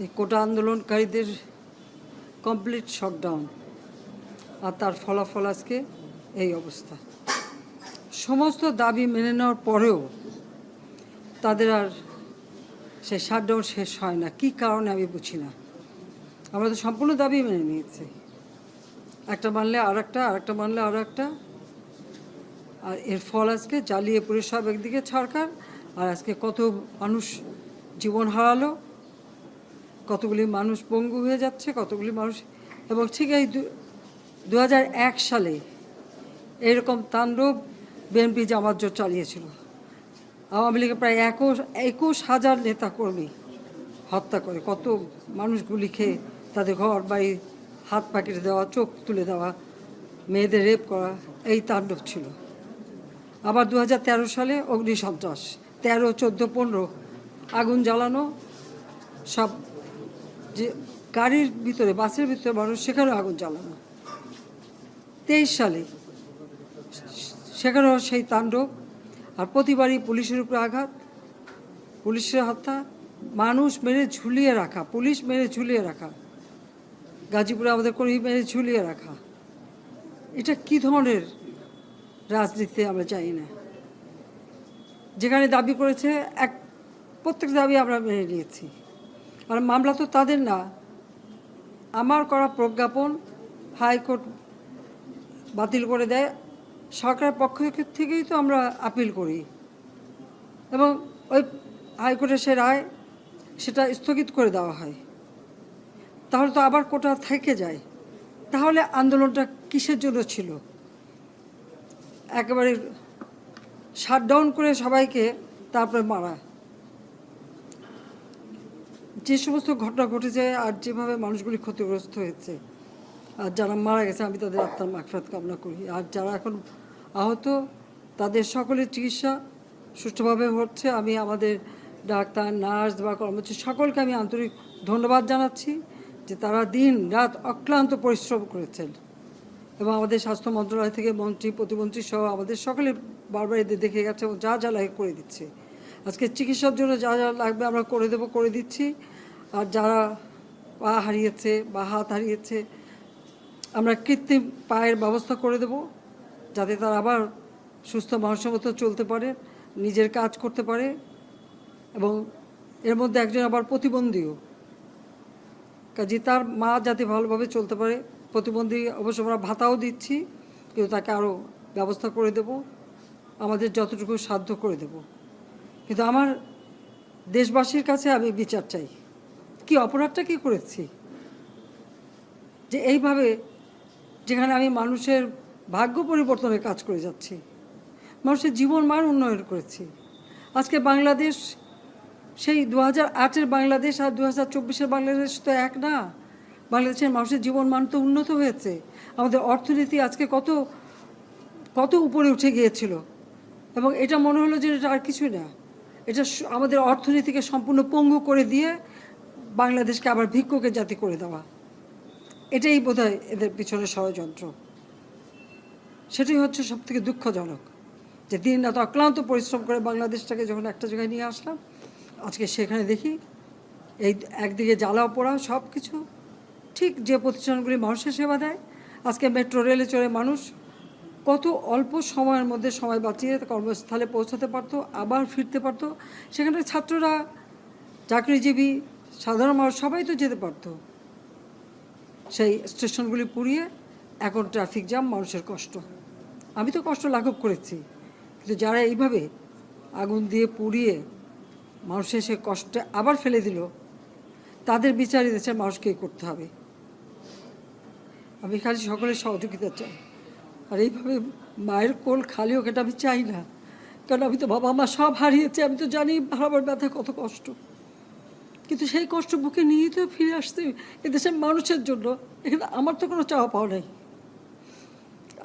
এই কোটা আন্দোলনকারীদের complete shutdown, আর তার ফলাফল আজকে এই অবস্থা। সমস্ত দাবি মেনে নেওয়ার পরেও তাদের আর সে শাটডাউন শেষ হয় না। কী কারণে আমি বুঝি না। আমরা তো সম্পূর্ণ দাবি মেনে নিয়েছি, একটা মানলে আর একটা, আর একটা মানলে আরও একটা, আর এর ফল আজকে জ্বালিয়ে পুড়ে সব একদিকে সরকার, আর আজকে কত মানুষ জীবন হারালো, কতগুলি মানুষ পঙ্গু হয়ে যাচ্ছে, কতগুলি মানুষ। এবং ঠিক এই 2001 সালে এরকম তাণ্ডব বিএনপি জামাত জোট চালিয়েছিল। আওয়ামী লীগের প্রায় 21,000 নেতাকর্মী হত্যা করে, কত মানুষ গুলি খেয়ে তাদের ঘর বাড়ি হাত পা কেটে দেওয়া, চোখ তুলে দেওয়া, মেয়েদের রেপ করা, এই তাণ্ডব ছিল। আবার 2013 সালে অগ্নিসন্ত্রাস, 13, 14, 15 আগুন জ্বালানো, সব যে গাড়ির ভিতরে, বাসের ভিতরে মানুষ, সেখানেও আগুন জ্বালানো। 23 সালে সেখানেও সেই তাণ্ডব, আর প্রতিবারই পুলিশের উপরে আঘাত, পুলিশের হত্যা, মানুষ মেরে ঝুলিয়ে রাখা, পুলিশ মেরে ঝুলিয়ে রাখা, গাজীপুরে আমাদের কর্মী মেরে ঝুলিয়ে রাখা। এটা কি ধরনের রাজনীতি আমরা জানি না। যেখানে দাবি করেছে প্রত্যেক দাবি আমরা মেনে নিয়েছি। আর মামলা তো তাদের না, আমার করা প্রজ্ঞাপন হাইকোর্ট বাতিল করে দেয়, সরকারের পক্ষ থেকেই তো আমরা আপিল করি, এবং ওই হাইকোর্টের সে রায় সেটা স্থগিত করে দেওয়া হয়। তাহলে তো আবার কোটা থেকে যায়। তাহলে আন্দোলনটা কিসের জন্য ছিল? একেবারে শাটডাউন করে সবাইকে তারপরে মারা। যে সমস্ত ঘটনা ঘটেছে আর যেভাবে মানুষগুলি ক্ষতিগ্রস্ত হয়েছে, আর যারা মারা গেছে আমি তাদের আত্মার মাগফিরাত কামনা করি। আর যারা এখন আহত তাদের সকলের চিকিৎসা সুষ্ঠুভাবে হচ্ছে। আমি আমাদের ডাক্তার, নার্স বা কর্মচারী সকলকে আমি আন্তরিক ধন্যবাদ জানাচ্ছি যে তারা দিন রাত অক্লান্ত পরিশ্রম করেছেন, এবং আমাদের স্বাস্থ্য মন্ত্রণালয় থেকে মন্ত্রী, প্রতিমন্ত্রী সহ আমাদের সকলে বারবার এদের দেখে গেছে এবং যা যা লাগে করে দিচ্ছে। আজকে চিকিৎসার জন্য যা যা লাগবে আমরা করে দিচ্ছি। আর যারা পা হারিয়েছে বা হাত হারিয়েছে, আমরা কৃত্রিম পায়ের ব্যবস্থা করে দেব, যাতে তারা আবার সুস্থ মানুষের মতো চলতে পারে, নিজের কাজ করতে পারে। এবং এর মধ্যে একজন আবার প্রতিবন্ধীও, কাজে তার মা যাতে ভালোভাবে চলতে পারে। প্রতিবন্ধী অবশ্য আমরা ভাতাও দিচ্ছি, কিন্তু তাকে আরও ব্যবস্থা করে দেব, আমাদের যতটুকু সাধ্য করে দেব। কিন্তু আমার দেশবাসীর কাছে আমি বিচার চাই, কি অপরাধটা কি করেছি যে এইভাবে, যেখানে আমি মানুষের ভাগ্য পরিবর্তনের কাজ করে যাচ্ছি, মানুষের জীবন মান উন্নয়ন করেছি। আজকে বাংলাদেশ সেই 2008-এর বাংলাদেশ আর 2024-এর বাংলাদেশ তো এক না। বাংলাদেশের মানুষের জীবন মান তো উন্নত হয়েছে। আমাদের অর্থনীতি আজকে কত কত উপরে উঠে গিয়েছিল, এবং এটা মনে হলো যে এটা আর কিছুই না। এটা আমাদের অর্থনীতিকে সম্পূর্ণ পঙ্গু করে দিয়ে বাংলাদেশকে আবার ভিক্ষুকের জাতি করে দেওয়া, এটাই বোধহয় এদের পিছনে ষড়যন্ত্র। সেটাই হচ্ছে সবথেকে দুঃখজনক, যে দিন রাত অক্লান্ত পরিশ্রম করে বাংলাদেশটাকে যখন একটা জায়গায় নিয়ে আসলাম, আজকে সেখানে দেখি এই একদিকে জ্বালাও পোড়াও সব কিছু। ঠিক যে প্রতিষ্ঠানগুলি মানুষের সেবা দেয়, আজকে মেট্রো রেলে চড়ে মানুষ কত অল্প সময়ের মধ্যে সময় বাঁচিয়ে কর্মস্থলে পৌঁছাতে পারতো, আবার ফিরতে পারতো। সেখানে ছাত্ররা, চাকরিজীবী, সাধারণ মানুষ সবাই তো যেতে পারতো। সেই স্টেশনগুলি পুড়িয়ে এখন ট্রাফিক জ্যাম, মানুষের কষ্ট। আমি তো কষ্ট লাঘব করেছি, কিন্তু যারা এইভাবে আগুন দিয়ে পুড়িয়ে মানুষের সে কষ্টে আবার ফেলে দিল, তাদের বিচার দেশের মানুষকেই করতে হবে। আমি খালি সকলের সহযোগিতা চাই। আর এইভাবে মায়ের কোল খালি হোক, এটা আমি চাই না। কারণ আমি তো বাবা মা সব হারিয়েছি, আমি তো জানি হারাবার ব্যথা কত কষ্ট। কিন্তু সেই কষ্ট বুকে নিয়ে তো ফিরে আসতে এদেশের মানুষের জন্য। এখানে আমার তো কোনো চাওয়া পাওয়া নাই।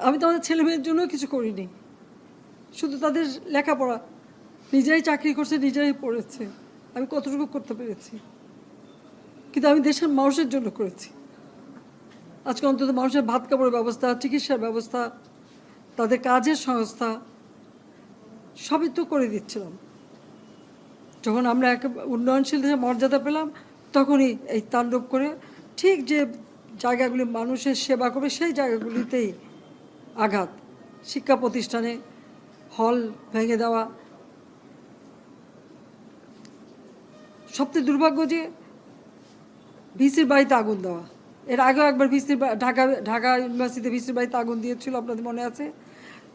আমি তো আমাদের ছেলে মেয়ের জন্য কিছু করিনি, শুধু তাদের লেখাপড়া, নিজেরাই চাকরি করছে, নিজেরাই পড়েছে, আমি কতটুকু করতে পেরেছি। কিন্তু আমি দেশের মানুষের জন্য করেছি। আজকে অন্তত মানুষের ভাত কাপড়ের ব্যবস্থা, চিকিৎসার ব্যবস্থা, তাদের কাজের সংস্থা সবই তো করে দিচ্ছিলাম। যখন আমরা এক উন্নয়নশীল দেশের মর্যাদা পেলাম, তখনই এই তাণ্ডব করে ঠিক যে জায়গাগুলি মানুষের সেবা করবে সেই জায়গাগুলিতেই আঘাত, শিক্ষা প্রতিষ্ঠানে হল ভেঙে দেওয়া। সবচেয়ে দুর্ভাগ্য যে ভিসির বাড়িতে আগুন দেওয়া। এর আগেও একবার ঢাকা ইউনিভার্সিটিতে ভিসির বাড়িতে আগুন দিয়েছিল, আপনাদের মনে আছে।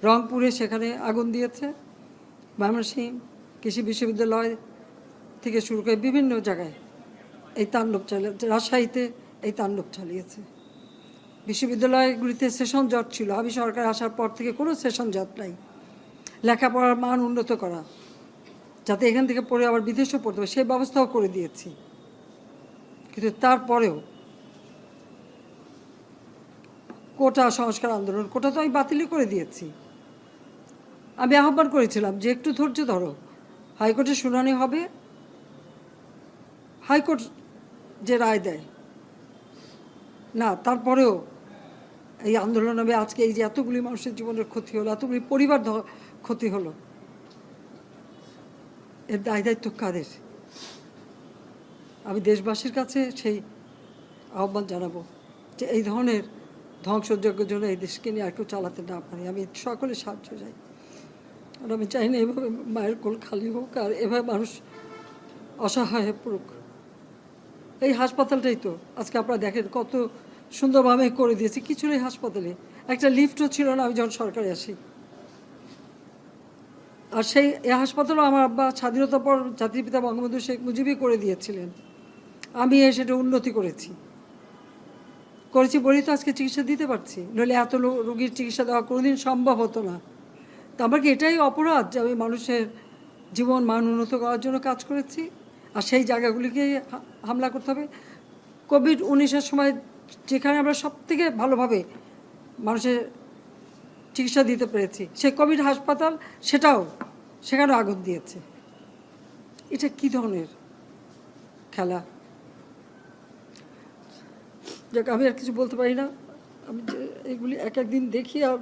রংপুরে সেখানে আগুন দিয়েছে, ময়মনসিংহ কৃষি বিশ্ববিদ্যালয় থেকে শুরু করে বিভিন্ন জায়গায় এই তাণ্ডব চালিয়েছে। রাজশাহীতে এই তাণ্ডব চালিয়েছে। বিশ্ববিদ্যালয়গুলিতে সেশন জট ছিল, আমি সরকার আসার পর থেকে কোনো সেশন জট নাই। লেখাপড়ার মান উন্নত করা, যাতে এখান থেকে পড়ে আবার বিদেশেও পড়তে হবে, সেই ব্যবস্থাও করে দিয়েছি। কিন্তু তারপরেও কোটা সংস্কার আন্দোলন, কোটা তো আমি বাতিলই করে দিয়েছি। আমি আহ্বান করেছিলাম যে একটু ধৈর্য ধরো, হাইকোর্টে শুনানি হবে, হাইকোর্ট যে রায় দেয়। না, তারপরেও এই আন্দোলন হবে। আজকে এই যে এতগুলি মানুষের জীবনের ক্ষতি হলো, এতগুলি পরিবার ক্ষতি হলো, এর দায় দায়িত্ব কাদের? আমি দেশবাসীর কাছে সেই আহ্বান জানাবো যে এই ধরনের ধ্বংসযজ্ঞের জন্য এই দেশকে নিয়ে আর কেউ চালাতে না পারে। আমি সকলে সাহায্য চাই। আর আমি চাই না এভাবে মায়ের কোল খালি হোক আর এভাবে মানুষ অসহায় হয়ে পড়ুক। এই হাসপাতালটাই তো আজকে আপনারা দেখেন কত সুন্দরভাবে করে দিয়েছি। কিছু নেই হাসপাতালে, একটা লিফটও ছিল না আমি যখন সরকারে আসি। আর সেই এই হাসপাতালও আমার আব্বা স্বাধীনতার পর জাতির পিতা বঙ্গবন্ধু শেখ মুজিবই করে দিয়েছিলেন। আমি সেটা উন্নতি করেছি বলেই তো আজকে চিকিৎসা দিতে পারছি, নইলে এত রোগীর চিকিৎসা দেওয়া কোনোদিন সম্ভব হতো না। তো আমার কি এটাই অপরাধ যে আমি মানুষের জীবন মান উন্নত করার জন্য কাজ করেছি আর সেই জায়গাগুলিকে হামলা করতে হবে? কোভিড-19-এর সময় যেখানে আমরা সব থেকে ভালোভাবে মানুষের চিকিৎসা দিতে পেরেছি, সেই কোভিড হাসপাতাল সেখানেও আগুন দিয়েছে। এটা কি ধরনের খেলা? যাক, আমি আর কিছু বলতে পারি না। আমি যে এগুলি এক একদিন দেখি আর